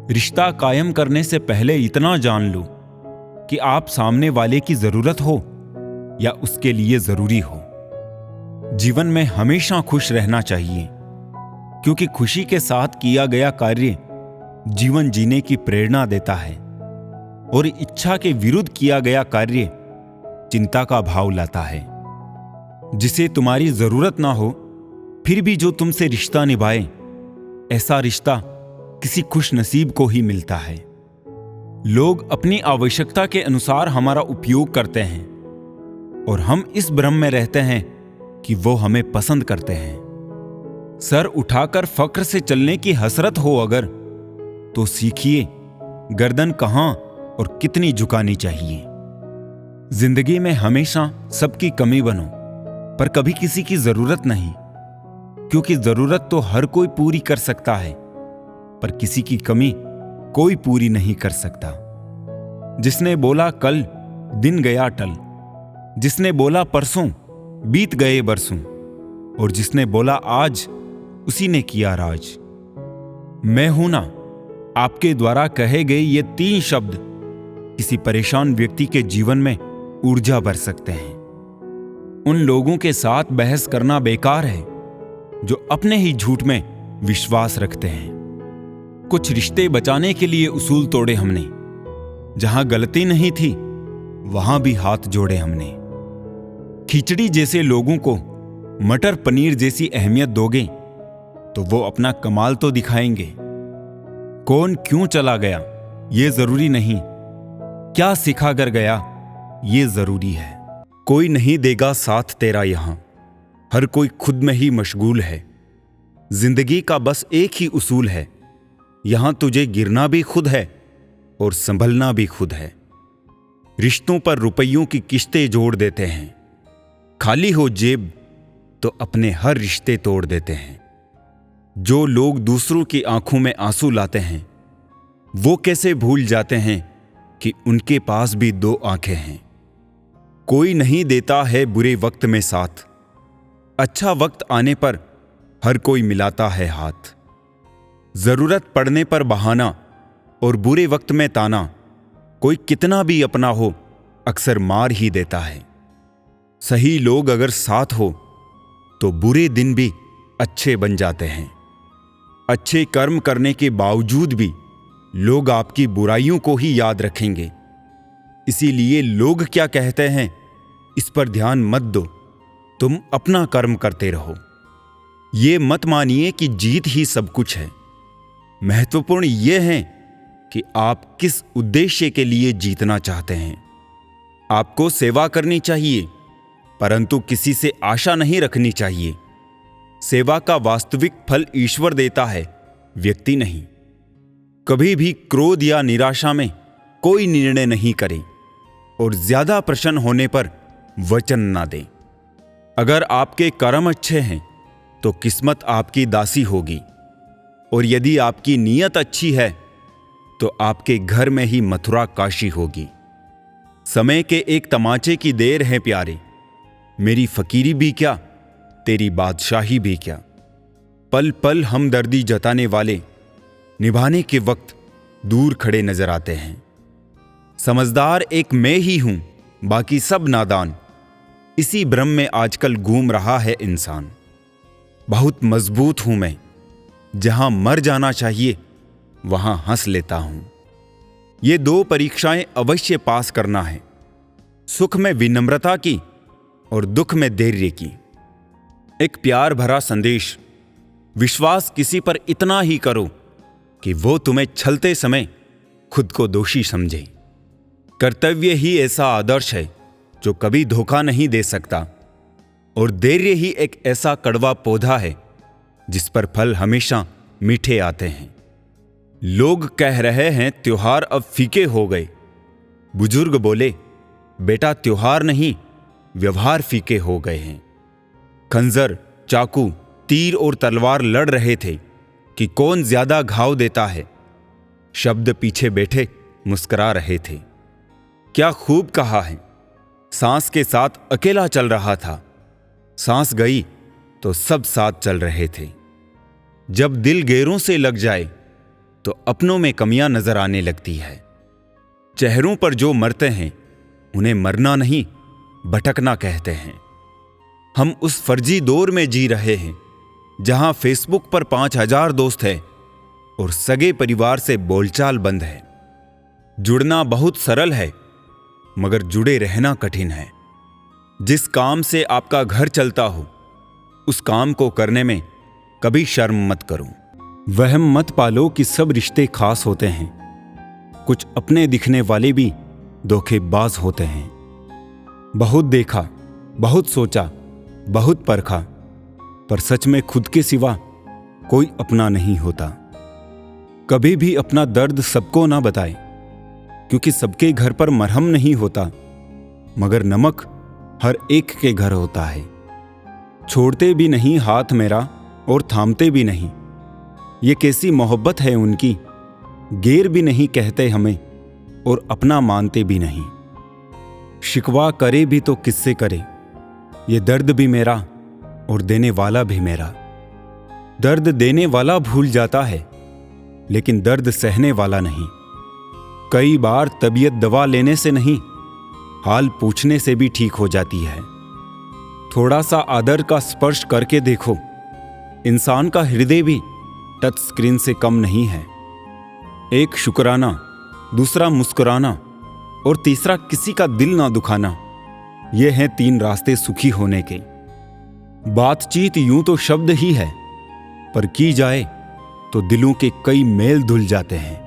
रिश्ता कायम करने से पहले इतना जान लो कि आप सामने वाले की जरूरत हो या उसके लिए जरूरी हो। जीवन में हमेशा खुश रहना चाहिए, क्योंकि खुशी के साथ किया गया कार्य जीवन जीने की प्रेरणा देता है और इच्छा के विरुद्ध किया गया कार्य चिंता का भाव लाता है। जिसे तुम्हारी जरूरत ना हो फिर भी जो तुमसे रिश्ता निभाए, ऐसा रिश्ता किसी खुश नसीब को ही मिलता है। लोग अपनी आवश्यकता के अनुसार हमारा उपयोग करते हैं और हम इस भ्रम में रहते हैं कि वो हमें पसंद करते हैं। सर उठाकर फक्र से चलने की हसरत हो अगर, तो सीखिए गर्दन कहां और कितनी झुकानी चाहिए। जिंदगी में हमेशा सबकी कमी बनो, पर कभी किसी की जरूरत नहीं, क्योंकि जरूरत तो हर कोई पूरी कर सकता है, पर किसी की कमी कोई पूरी नहीं कर सकता। जिसने बोला कल दिन गया टल, जिसने बोला परसों बीत गए बरसों, और जिसने बोला आज उसी ने किया राज। मैं हूं ना आपके द्वारा कहे गए ये 3 शब्द किसी परेशान व्यक्ति के जीवन में ऊर्जा भर सकते हैं। उन लोगों के साथ बहस करना बेकार है जो अपने ही झूठ में विश्वास रखते हैं। कुछ रिश्ते बचाने के लिए उसूल तोड़े हमने, जहां गलती नहीं थी वहां भी हाथ जोड़े हमने। खिचड़ी जैसे लोगों को मटर पनीर जैसी अहमियत दोगे तो वो अपना कमाल तो दिखाएंगे। कौन क्यों चला गया ये जरूरी नहीं, क्या सिखा कर गया ये जरूरी है। कोई नहीं देगा साथ तेरा यहां, हर कोई खुद में ही मशगूल है। जिंदगी का बस एक ही उसूल है, यहां तुझे गिरना भी खुद है और संभलना भी खुद है। रिश्तों पर रुपयों की किश्तें जोड़ देते हैं, खाली हो जेब तो अपने हर रिश्ते तोड़ देते हैं। जो लोग दूसरों की आंखों में आंसू लाते हैं, वो कैसे भूल जाते हैं कि उनके पास भी 2 आंखें हैं। कोई नहीं देता है बुरे वक्त में साथ, अच्छा वक्त आने पर हर कोई मिलाता है हाथ। जरूरत पड़ने पर बहाना और बुरे वक्त में ताना, कोई कितना भी अपना हो अक्सर मार ही देता है। सही लोग अगर साथ हो तो बुरे दिन भी अच्छे बन जाते हैं। अच्छे कर्म करने के बावजूद भी लोग आपकी बुराइयों को ही याद रखेंगे। इसीलिए लोग क्या कहते हैं इस पर ध्यान मत दो, तुम अपना कर्म करते रहो। ये मत मानिए कि जीत ही सब कुछ है। महत्वपूर्ण यह है कि आप किस उद्देश्य के लिए जीतना चाहते हैं। आपको सेवा करनी चाहिए, परंतु किसी से आशा नहीं रखनी चाहिए। सेवा का वास्तविक फल ईश्वर देता है, व्यक्ति नहीं। कभी भी क्रोध या निराशा में कोई निर्णय नहीं करें और ज्यादा प्रसन्न होने पर वचन ना दें। अगर आपके कर्म अच्छे हैं तो किस्मत आपकी दासी होगी, और यदि आपकी नीयत अच्छी है तो आपके घर में ही मथुरा काशी होगी। समय के एक तमाचे की देर है प्यारे, मेरी फकीरी भी क्या तेरी बादशाही भी क्या। पल पल हमदर्दी जताने वाले निभाने के वक्त दूर खड़े नजर आते हैं। समझदार एक मैं ही हूं, बाकी सब नादान, इसी भ्रम में आजकल घूम रहा है इंसान। बहुत मजबूत हूं मैं, जहां मर जाना चाहिए वहां हंस लेता हूं। ये 2 परीक्षाएं अवश्य पास करना है, सुख में विनम्रता की और दुख में धैर्य की। एक प्यार भरा संदेश, विश्वास किसी पर इतना ही करो कि वो तुम्हें छलते समय खुद को दोषी समझे। कर्तव्य ही ऐसा आदर्श है जो कभी धोखा नहीं दे सकता, और धैर्य ही एक ऐसा कड़वा पौधा है जिस पर फल हमेशा मीठे आते हैं। लोग कह रहे हैं त्योहार अब फीके हो गए। बुजुर्ग बोले बेटा त्योहार नहीं, व्यवहार फीके हो गए हैं। खंजर, चाकू, तीर और तलवार लड़ रहे थे कि कौन ज्यादा घाव देता है। शब्द पीछे बैठे मुस्कुरा रहे थे। क्या खूब कहा है, सांस के साथ अकेला चल रहा था, सांस गई तो सब साथ चल रहे थे। जब दिल गैरों से लग जाए तो अपनों में कमियां नजर आने लगती है। चेहरों पर जो मरते हैं उन्हें मरना नहीं, भटकना कहते हैं। हम उस फर्जी दौर में जी रहे हैं जहां फेसबुक पर 5000 दोस्त हैं और सगे परिवार से बोलचाल बंद है। जुड़ना बहुत सरल है, मगर जुड़े रहना कठिन है। जिस काम से आपका घर चलता हो, उस काम को करने में कभी शर्म मत करो। वहम मत पालो कि सब रिश्ते खास होते हैं। कुछ अपने दिखने वाले भी धोखेबाज होते हैं। बहुत देखा, बहुत सोचा, बहुत परखा, पर सच में खुद के सिवा कोई अपना नहीं होता। कभी भी अपना दर्द सबको ना बताए, क्योंकि सबके घर पर मरहम नहीं होता, मगर नमक हर एक के घर होता है। छोड़ते भी नहीं हाथ मेरा और थामते भी नहीं, ये कैसी मोहब्बत है उनकी। गैर भी नहीं कहते हमें और अपना मानते भी नहीं। शिकवा करे भी तो किससे करे, ये दर्द भी मेरा और देने वाला भी मेरा। दर्द देने वाला भूल जाता है, लेकिन दर्द सहने वाला नहीं। कई बार तबीयत दवा लेने से नहीं, हाल पूछने से भी ठीक हो जाती है। थोड़ा सा आदर का स्पर्श करके देखो, इंसान का हृदय भी टच स्क्रीन से कम नहीं है। एक शुक्राना, दूसरा मुस्कुराना और तीसरा किसी का दिल ना दुखाना, ये हैं 3 रास्ते सुखी होने के। बातचीत यूं तो शब्द ही है, पर की जाए तो दिलों के कई मेल धुल जाते हैं।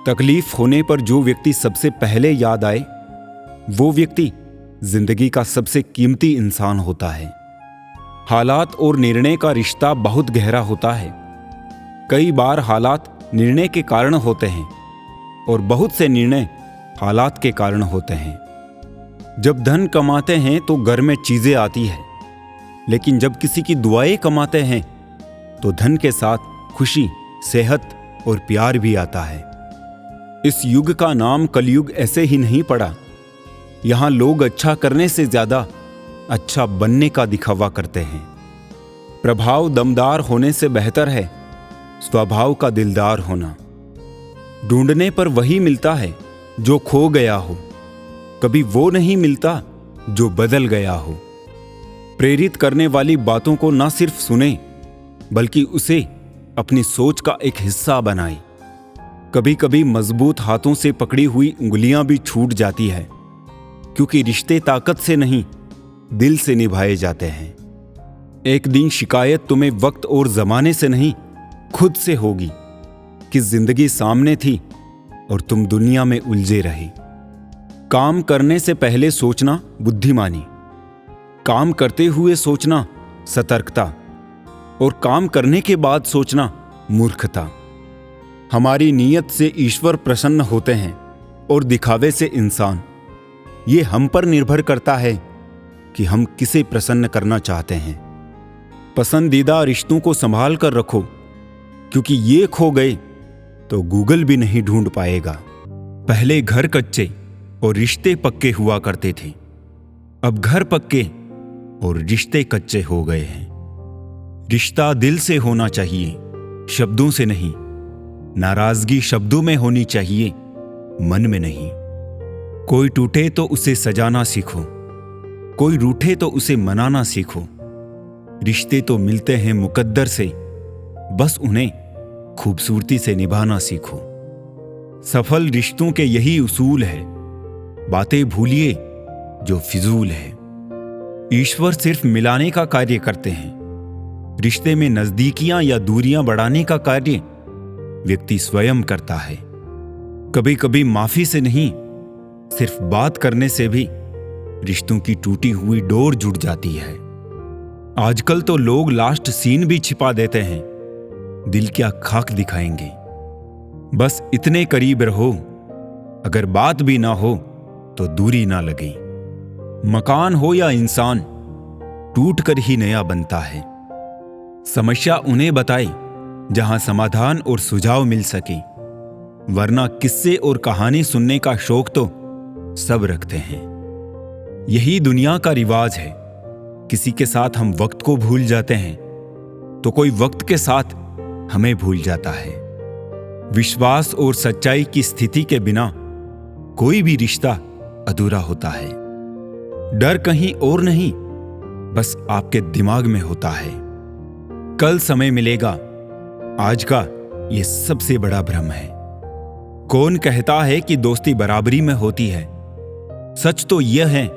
तकलीफ होने पर जो व्यक्ति सबसे पहले याद आए, वो व्यक्ति जिंदगी का सबसे कीमती इंसान होता है। हालात और निर्णय का रिश्ता बहुत गहरा होता है। कई बार हालात निर्णय के कारण होते हैं और बहुत से निर्णय हालात के कारण होते हैं। जब धन कमाते हैं तो घर में चीजें आती है, लेकिन जब किसी की दुआएं कमाते हैं तो धन के साथ खुशी, सेहत और प्यार भी आता है। इस युग का नाम कलयुग ऐसे ही नहीं पड़ा। यहां लोग अच्छा करने से ज्यादा अच्छा बनने का दिखावा करते हैं। प्रभाव दमदार होने से बेहतर है स्वभाव का दिलदार होना। ढूंढने पर वही मिलता है जो खो गया हो, कभी वो नहीं मिलता जो बदल गया हो। प्रेरित करने वाली बातों को ना सिर्फ सुने, बल्कि उसे अपनी सोच का एक हिस्सा बनाए। कभी कभी मजबूत हाथों से पकड़ी हुई उंगलियां भी छूट जाती है, क्योंकि रिश्ते ताकत से नहीं, दिल से निभाए जाते हैं। एक दिन शिकायत तुम्हें वक्त और जमाने से नहीं, खुद से होगी कि जिंदगी सामने थी और तुम दुनिया में उलझे रहे। काम करने से पहले सोचना बुद्धिमानी, काम करते हुए सोचना सतर्कता, और काम करने के बाद सोचना मूर्खता। हमारी नीयत से ईश्वर प्रसन्न होते हैं और दिखावे से इंसान। ये हम पर निर्भर करता है कि हम किसे प्रसन्न करना चाहते हैं। पसंदीदा रिश्तों को संभाल कर रखो, क्योंकि ये खो गए तो गूगल भी नहीं ढूंढ पाएगा। पहले घर कच्चे और रिश्ते पक्के हुआ करते थे, अब घर पक्के और रिश्ते कच्चे हो गए हैं। रिश्ता दिल से होना चाहिए, शब्दों से नहीं। नाराजगी शब्दों में होनी चाहिए, मन में नहीं। कोई टूटे तो उसे सजाना सीखो, कोई रूठे तो उसे मनाना सीखो। रिश्ते तो मिलते हैं मुकद्दर से, बस उन्हें खूबसूरती से निभाना सीखो। सफल रिश्तों के यही उसूल है, बातें भूलिए जो फिजूल है। ईश्वर सिर्फ मिलाने का कार्य करते हैं। रिश्ते में नजदीकियां या दूरियां बढ़ाने का कार्य व्यक्ति स्वयं करता है। कभी कभी माफी से नहीं, सिर्फ बात करने से भी रिश्तों की टूटी हुई डोर जुड़ जाती है। आजकल तो लोग लास्ट सीन भी छिपा देते हैं, दिल क्या खाक दिखाएंगे। बस इतने करीब रहो, अगर बात भी ना हो तो दूरी ना लगे। मकान हो या इंसान, टूट कर ही नया बनता है। समस्या उन्हें बताए जहां समाधान और सुझाव मिल सके, वरना किस्से और कहानी सुनने का शौक तो सब रखते हैं। यही दुनिया का रिवाज है। किसी के साथ हम वक्त को भूल जाते हैं तो कोई वक्त के साथ हमें भूल जाता है। विश्वास और सच्चाई की स्थिति के बिना कोई भी रिश्ता अधूरा होता है। डर कहीं और नहीं, बस आपके दिमाग में होता है। कल समय मिलेगा, आज का यह सबसे बड़ा भ्रम है। कौन कहता है कि दोस्ती बराबरी में होती है? सच तो यह है,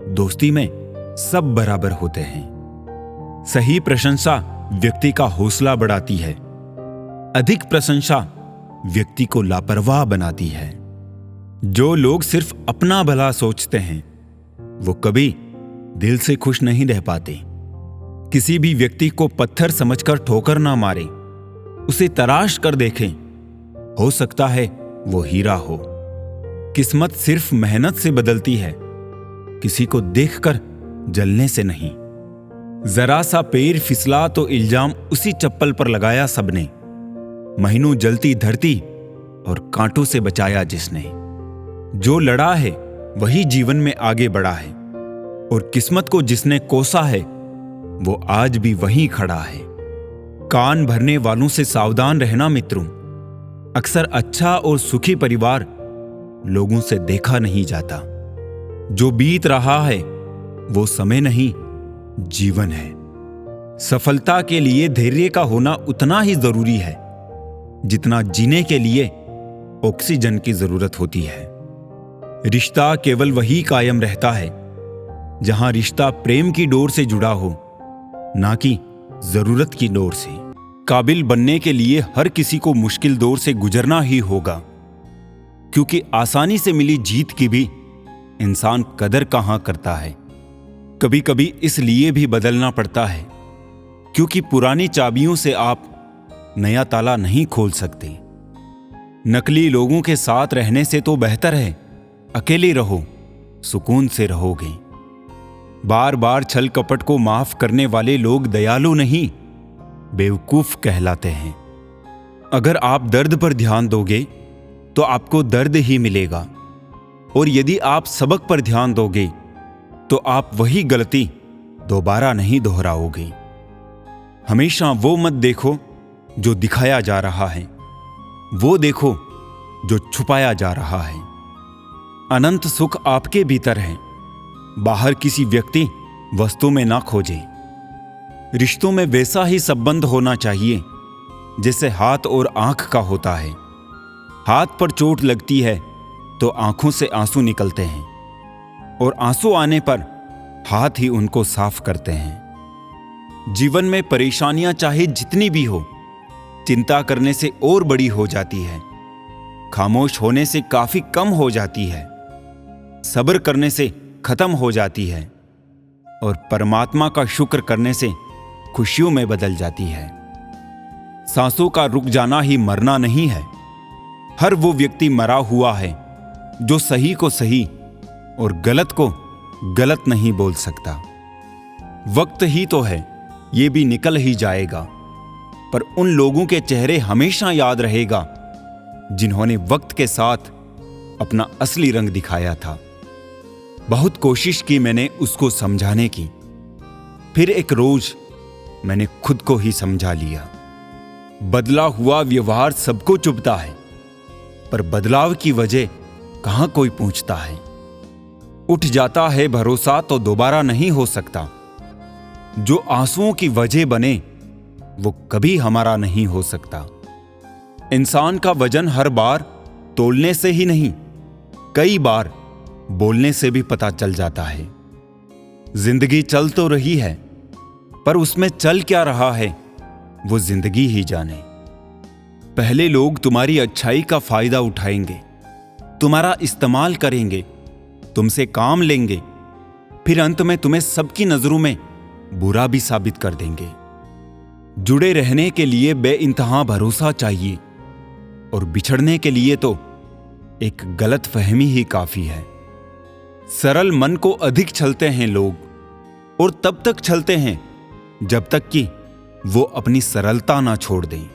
दोस्ती में सब बराबर होते हैं। सही प्रशंसा व्यक्ति का हौसला बढ़ाती है, अधिक प्रशंसा व्यक्ति को लापरवाह बनाती है। जो लोग सिर्फ अपना भला सोचते हैं वो कभी दिल से खुश नहीं रह पाते। किसी भी व्यक्ति को पत्थर समझकर ठोकर ना मारे, उसे तराश कर देखें, हो सकता है वो हीरा हो। किस्मत सिर्फ मेहनत से बदलती है, किसी को देखकर जलने से नहीं। जरा सा पैर फिसला तो इल्जाम उसी चप्पल पर लगाया सबने। महीनों जलती धरती और कांटों से बचाया जिसने। जो लड़ा है वही जीवन में आगे बढ़ा है, और किस्मत को जिसने कोसा है वो आज भी वहीं खड़ा है। कान भरने वालों से सावधान रहना मित्रों। अक्सर अच्छा और सुखी परिवार लोगों से देखा नहीं जाता। जो बीत रहा है वो समय नहीं, जीवन है। सफलता के लिए धैर्य का होना उतना ही जरूरी है जितना जीने के लिए ऑक्सीजन की जरूरत होती है। रिश्ता केवल वही कायम रहता है जहां रिश्ता प्रेम की डोर से जुड़ा हो, ना कि जरूरत की डोर से। काबिल बनने के लिए हर किसी को मुश्किल दौर से गुजरना ही होगा, क्योंकि आसानी से मिली जीत की भी इंसान कदर कहां करता है। कभी कभी इसलिए भी बदलना पड़ता है क्योंकि पुरानी चाबियों से आप नया ताला नहीं खोल सकते। नकली लोगों के साथ रहने से तो बेहतर है अकेले रहो, सुकून से रहोगे। बार बार छल कपट को माफ करने वाले लोग दयालु नहीं, बेवकूफ कहलाते हैं। अगर आप दर्द पर ध्यान दोगे तो आपको दर्द ही मिलेगा, और यदि आप सबक पर ध्यान दोगे तो आप वही गलती दोबारा नहीं दोहराओगे। हमेशा वो मत देखो जो दिखाया जा रहा है, वो देखो जो छुपाया जा रहा है। अनंत सुख आपके भीतर है, बाहर किसी व्यक्ति वस्तु में ना खोजे। रिश्तों में वैसा ही संबंध होना चाहिए जैसे हाथ और आंख का होता है। हाथ पर चोट लगती है तो आंखों से आंसू निकलते हैं, और आंसू आने पर हाथ ही उनको साफ करते हैं। जीवन में परेशानियां चाहे जितनी भी हो, चिंता करने से और बड़ी हो जाती है, खामोश होने से काफी कम हो जाती है, सब्र करने से खत्म हो जाती है, और परमात्मा का शुक्र करने से खुशियों में बदल जाती है। सांसों का रुक जाना ही मरना नहीं है। हर वो व्यक्ति मरा हुआ है जो सही को सही और गलत को गलत नहीं बोल सकता। वक्त ही तो है, ये भी निकल ही जाएगा, पर उन लोगों के चेहरे हमेशा याद रहेगा जिन्होंने वक्त के साथ अपना असली रंग दिखाया था। बहुत कोशिश की मैंने उसको समझाने की, फिर एक रोज मैंने खुद को ही समझा लिया। बदला हुआ व्यवहार सबको चुभता है, पर बदलाव की वजह कहां कोई पूछता है। उठ जाता है भरोसा तो दोबारा नहीं हो सकता। जो आंसुओं की वजह बने वो कभी हमारा नहीं हो सकता। इंसान का वजन हर बार तोलने से ही नहीं, कई बार बोलने से भी पता चल जाता है। जिंदगी चल तो रही है, पर उसमें चल क्या रहा है वो जिंदगी ही जाने। पहले लोग तुम्हारी अच्छाई का फायदा उठाएंगे, तुम्हारा इस्तेमाल करेंगे, तुमसे काम लेंगे, फिर अंत में तुम्हें सबकी नजरों में बुरा भी साबित कर देंगे। जुड़े रहने के लिए बेइंतहा भरोसा चाहिए, और बिछड़ने के लिए तो एक गलत फहमी ही काफी है। सरल मन को अधिक छलते हैं लोग, और तब तक छलते हैं जब तक कि वो अपनी सरलता ना छोड़ दें।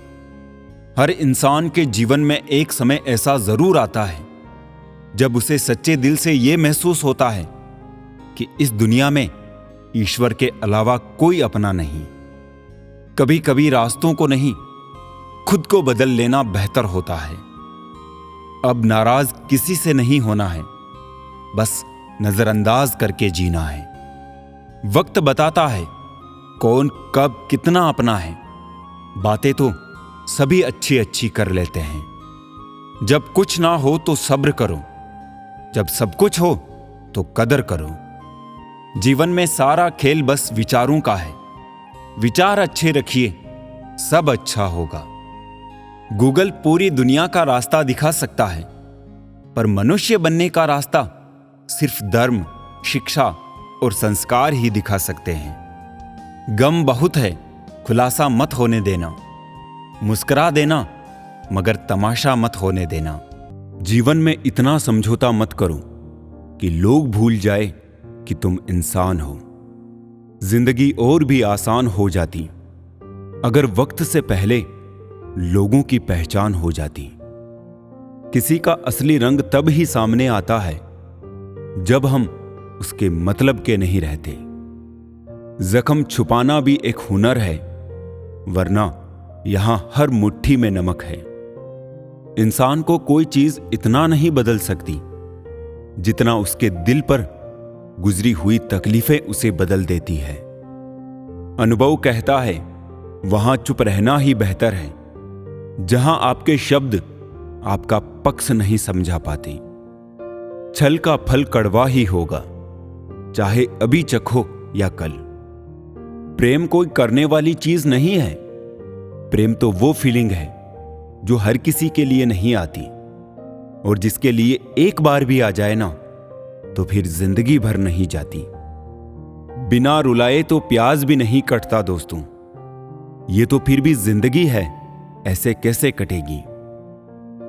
हर इंसान के जीवन में एक समय ऐसा जरूर आता है जब उसे सच्चे दिल से यह महसूस होता है कि इस दुनिया में ईश्वर के अलावा कोई अपना नहीं। कभी कभी रास्तों को नहीं, खुद को बदल लेना बेहतर होता है। अब नाराज किसी से नहीं होना है, बस नजरअंदाज करके जीना है। वक्त बताता है कौन कब कितना अपना है। बातें तो सभी अच्छी अच्छी कर लेते हैं। जब कुछ ना हो तो सब्र करो, जब सब कुछ हो तो कदर करो। जीवन में सारा खेल बस विचारों का है। विचार अच्छे रखिए, सब अच्छा होगा। गूगल पूरी दुनिया का रास्ता दिखा सकता है, पर मनुष्य बनने का रास्ता सिर्फ धर्म, शिक्षा और संस्कार ही दिखा सकते हैं। गम बहुत है, खुलासा मत होने देना। मुस्कुरा देना, मगर तमाशा मत होने देना। जीवन में इतना समझौता मत करो कि लोग भूल जाए कि तुम इंसान हो। जिंदगी और भी आसान हो जाती अगर वक्त से पहले लोगों की पहचान हो जाती। किसी का असली रंग तब ही सामने आता है जब हम उसके मतलब के नहीं रहते। जख्म छुपाना भी एक हुनर है, वरना यहां हर मुट्ठी में नमक है। इंसान को कोई चीज इतना नहीं बदल सकती जितना उसके दिल पर गुजरी हुई तकलीफें उसे बदल देती है। अनुभव कहता है वहां चुप रहना ही बेहतर है, जहां आपके शब्द आपका पक्ष नहीं समझा पाते। छल का फल कड़वा ही होगा, चाहे अभी चखो या कल। प्रेम कोई करने वाली चीज नहीं है। प्रेम तो वो फीलिंग है जो हर किसी के लिए नहीं आती, और जिसके लिए एक बार भी आ जाए ना तो फिर जिंदगी भर नहीं जाती। बिना रुलाए तो प्याज भी नहीं कटता दोस्तों। ये तो फिर भी जिंदगी है, ऐसे कैसे कटेगी।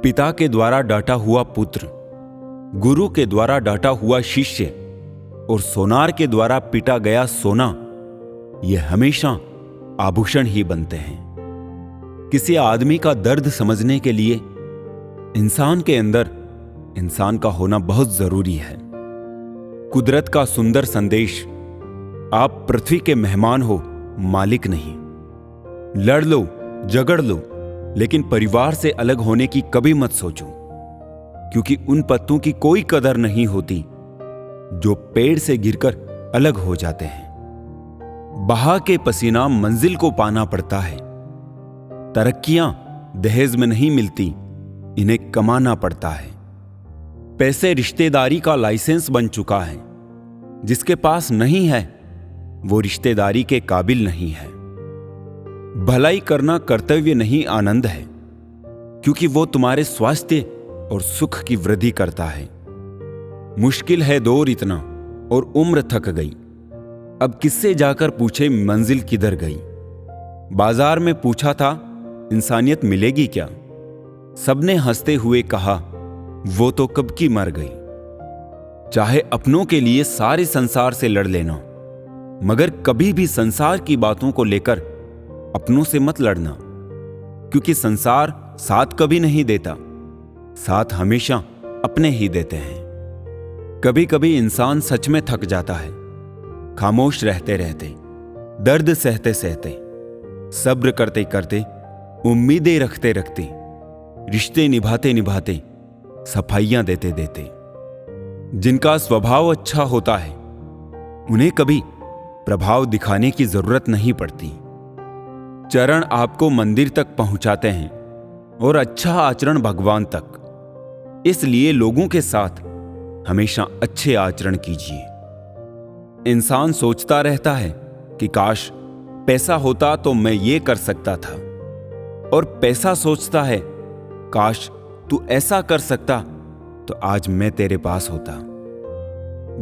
पिता के द्वारा डांटा हुआ पुत्र, गुरु के द्वारा डांटा हुआ शिष्य और सोनार के द्वारा पीटा गया सोना, ये हमेशा आभूषण ही बनते हैं। किसी आदमी का दर्द समझने के लिए इंसान के अंदर इंसान का होना बहुत जरूरी है। कुदरत का सुंदर संदेश, आप पृथ्वी के मेहमान हो, मालिक नहीं। लड़ लो, झगड़ लो, लेकिन परिवार से अलग होने की कभी मत सोचो, क्योंकि उन पत्तों की कोई कदर नहीं होती जो पेड़ से गिरकर अलग हो जाते हैं। बहा के पसीना मंजिल को पाना पड़ता है। तरक्कियां दहेज में नहीं मिलती, इन्हें कमाना पड़ता है। पैसे रिश्तेदारी का लाइसेंस बन चुका है। जिसके पास नहीं है वो रिश्तेदारी के काबिल नहीं है। भलाई करना कर्तव्य नहीं, आनंद है, क्योंकि वो तुम्हारे स्वास्थ्य और सुख की वृद्धि करता है। मुश्किल है दौर इतना और उम्र थक गई, अब किससे जाकर पूछे मंजिल किधर गई। बाजार में पूछा था इंसानियत मिलेगी क्या, सबने हंसते हुए कहा वो तो कब की मर गई। चाहे अपनों के लिए सारे संसार से लड़ लेना, मगर कभी भी संसार की बातों को लेकर अपनों से मत लड़ना, क्योंकि संसार साथ कभी नहीं देता, साथ हमेशा अपने ही देते हैं। कभी कभी इंसान सच में थक जाता है, खामोश रहते रहते, दर्द सहते सहते, सब्र करते करते, उम्मीदें रखते रखते, रिश्ते निभाते निभाते, सफाइयां देते देते। जिनका स्वभाव अच्छा होता है उन्हें कभी प्रभाव दिखाने की जरूरत नहीं पड़ती। चरण आपको मंदिर तक पहुंचाते हैं और अच्छा आचरण भगवान तक। इसलिए लोगों के साथ हमेशा अच्छे आचरण कीजिए। इंसान सोचता रहता है कि काश पैसा होता तो मैं ये कर सकता था, और पैसा सोचता है काश तू ऐसा कर सकता तो आज मैं तेरे पास होता।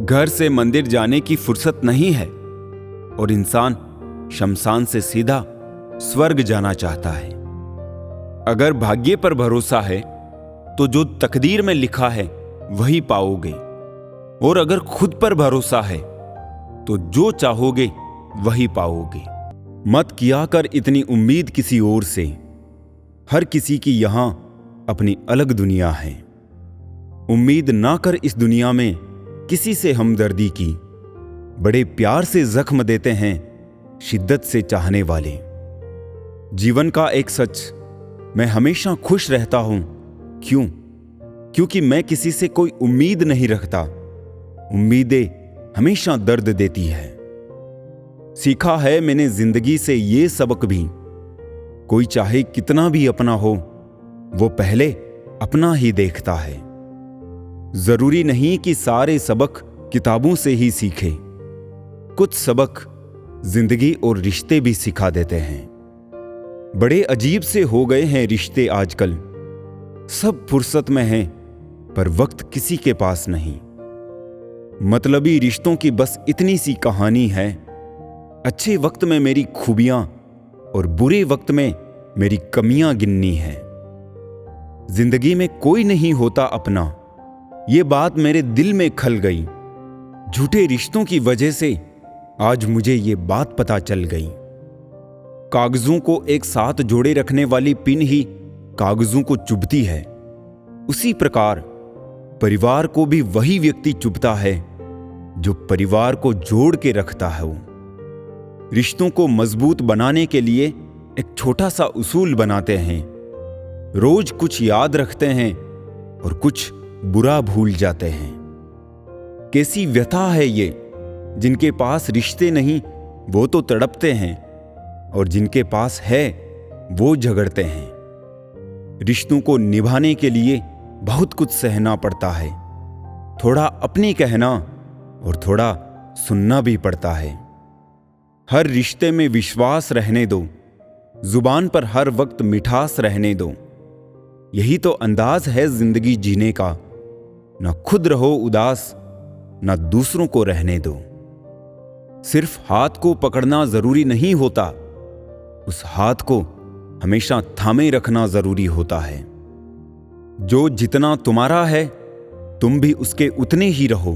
घर से मंदिर जाने की फुर्सत नहीं है, और इंसान शमशान से सीधा स्वर्ग जाना चाहता है। अगर भाग्य पर भरोसा है तो जो तकदीर में लिखा है वही पाओगे, और अगर खुद पर भरोसा है तो जो चाहोगे वही पाओगे। मत किया कर इतनी उम्मीद किसी और से, हर किसी की यहां अपनी अलग दुनिया है। उम्मीद ना कर इस दुनिया में किसी से हमदर्दी की, बड़े प्यार से जख्म देते हैं शिद्दत से चाहने वाले। जीवन का एक सच, मैं हमेशा खुश रहता हूं। क्यों? क्योंकि मैं किसी से कोई उम्मीद नहीं रखता। उम्मीदें हमेशा दर्द देती है। सीखा है मैंने जिंदगी से ये सबक भी, कोई चाहे कितना भी अपना हो, वो पहले अपना ही देखता है। जरूरी नहीं कि सारे सबक किताबों से ही सीखे। कुछ सबक जिंदगी और रिश्ते भी सिखा देते हैं। बड़े अजीब से हो गए हैं रिश्ते आजकल। सब फुर्सत में हैं, पर वक्त किसी के पास नहीं। मतलबी रिश्तों की बस इतनी सी कहानी है। अच्छे वक्त में मेरी खूबियां और बुरे वक्त में मेरी कमियां गिननी है। जिंदगी में कोई नहीं होता अपना, ये बात मेरे दिल में खल गई। झूठे रिश्तों की वजह से आज मुझे ये बात पता चल गई। कागजों को एक साथ जोड़े रखने वाली पिन ही कागजों को चुभती है, उसी प्रकार परिवार को भी वही व्यक्ति चुभता है जो परिवार को जोड़ के रखता है। रिश्तों को मजबूत बनाने के लिए एक छोटा सा उसूल बनाते हैं। रोज कुछ याद रखते हैं और कुछ बुरा भूल जाते हैं। कैसी व्यथा है ये, जिनके पास रिश्ते नहीं वो तो तड़पते हैं, और जिनके पास है वो झगड़ते हैं। रिश्तों को निभाने के लिए बहुत कुछ सहना पड़ता है। थोड़ा अपनी कहना और थोड़ा सुनना भी पड़ता है। हर रिश्ते में विश्वास रहने दो, जुबान पर हर वक्त मिठास रहने दो। यही तो अंदाज है जिंदगी जीने का। न खुद रहो उदास, न दूसरों को रहने दो। सिर्फ हाथ को पकड़ना जरूरी नहीं होता, उस हाथ को हमेशा थामे रखना जरूरी होता है। जो जितना तुम्हारा है तुम भी उसके उतने ही रहो।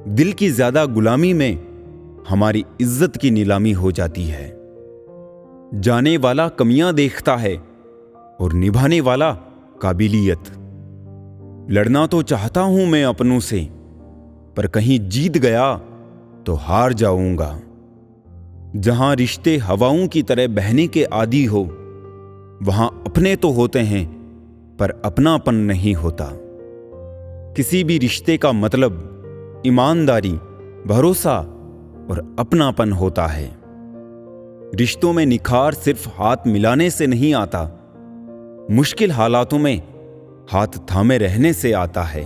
दिल की ज्यादा गुलामी में हमारी इज्जत की नीलामी हो जाती है। जाने वाला कमियां देखता है और निभाने वाला काबिलियत। लड़ना तो चाहता हूं मैं अपनों से, पर कहीं जीत गया तो हार जाऊंगा। जहां रिश्ते हवाओं की तरह बहने के आदी हो, वहां अपने तो होते हैं पर अपनापन नहीं होता। किसी भी रिश्ते का मतलब ईमानदारी, भरोसा और अपनापन होता है। रिश्तों में निखार सिर्फ हाथ मिलाने से नहीं आता, मुश्किल हालातों में हाथ थामे रहने से आता है।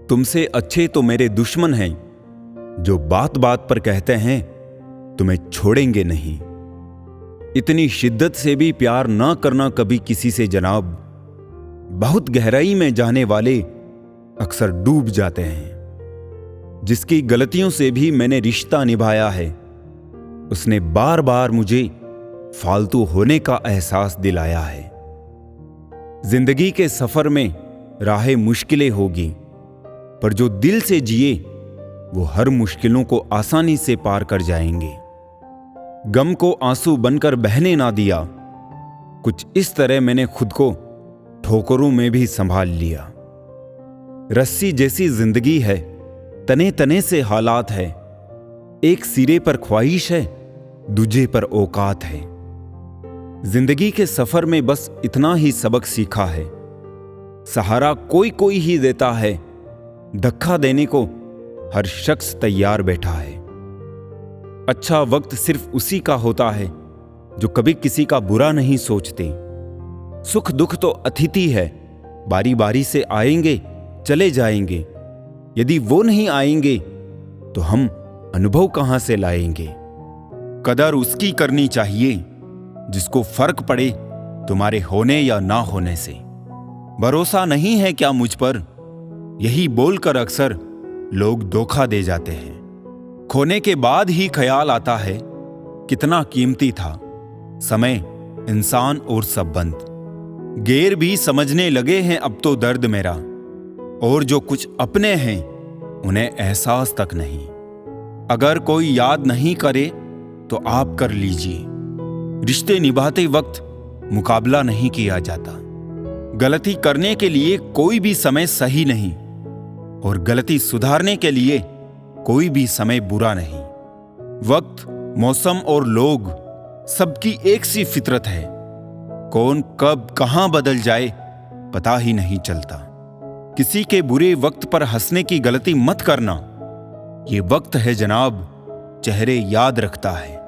तुमसे अच्छे तो मेरे दुश्मन हैं, जो बात बात पर कहते हैं तुम्हें छोड़ेंगे नहीं। इतनी शिद्दत से भी प्यार ना करना कभी किसी से जनाब। बहुत गहराई में जाने वाले अक्सर डूब जाते हैं। जिसकी गलतियों से भी मैंने रिश्ता निभाया है, उसने बार बार मुझे फालतू होने का एहसास दिलाया है। जिंदगी के सफर में राहें मुश्किलें होगी, पर जो दिल से जिए वो हर मुश्किलों को आसानी से पार कर जाएंगे। गम को आंसू बनकर बहने ना दिया, कुछ इस तरह मैंने खुद को ठोकरों में भी संभाल लिया। रस्सी जैसी जिंदगी है, तने तने से हालात है। एक सिरे पर ख्वाहिश है, दूजे पर औकात है। जिंदगी के सफर में बस इतना ही सबक सीखा है। सहारा कोई कोई ही देता है, धक्का देने को हर शख्स तैयार बैठा है। अच्छा वक्त सिर्फ उसी का होता है जो कभी किसी का बुरा नहीं सोचते। सुख दुख तो अतिथि है, बारी बारी से आएंगे चले जाएंगे। यदि वो नहीं आएंगे तो हम अनुभव कहां से लाएंगे। कदर उसकी करनी चाहिए जिसको फर्क पड़े तुम्हारे होने या ना होने से। भरोसा नहीं है क्या मुझ पर, यही बोलकर अक्सर लोग धोखा दे जाते हैं। खोने के बाद ही ख्याल आता है कितना कीमती था समय, इंसान और संबंध। गैर भी समझने लगे हैं अब तो दर्द मेरा, और जो कुछ अपने हैं उन्हें एहसास तक नहीं। अगर कोई याद नहीं करे तो आप कर लीजिए। रिश्ते निभाते वक्त मुकाबला नहीं किया जाता। गलती करने के लिए कोई भी समय सही नहीं, और गलती सुधारने के लिए कोई भी समय बुरा नहीं। वक्त, मौसम और लोग सबकी एक सी फितरत है। कौन कब कहां बदल जाए पता ही नहीं चलता। किसी के बुरे वक्त पर हंसने की गलती मत करना। ये वक्त है जनाब, चेहरे याद रखता है।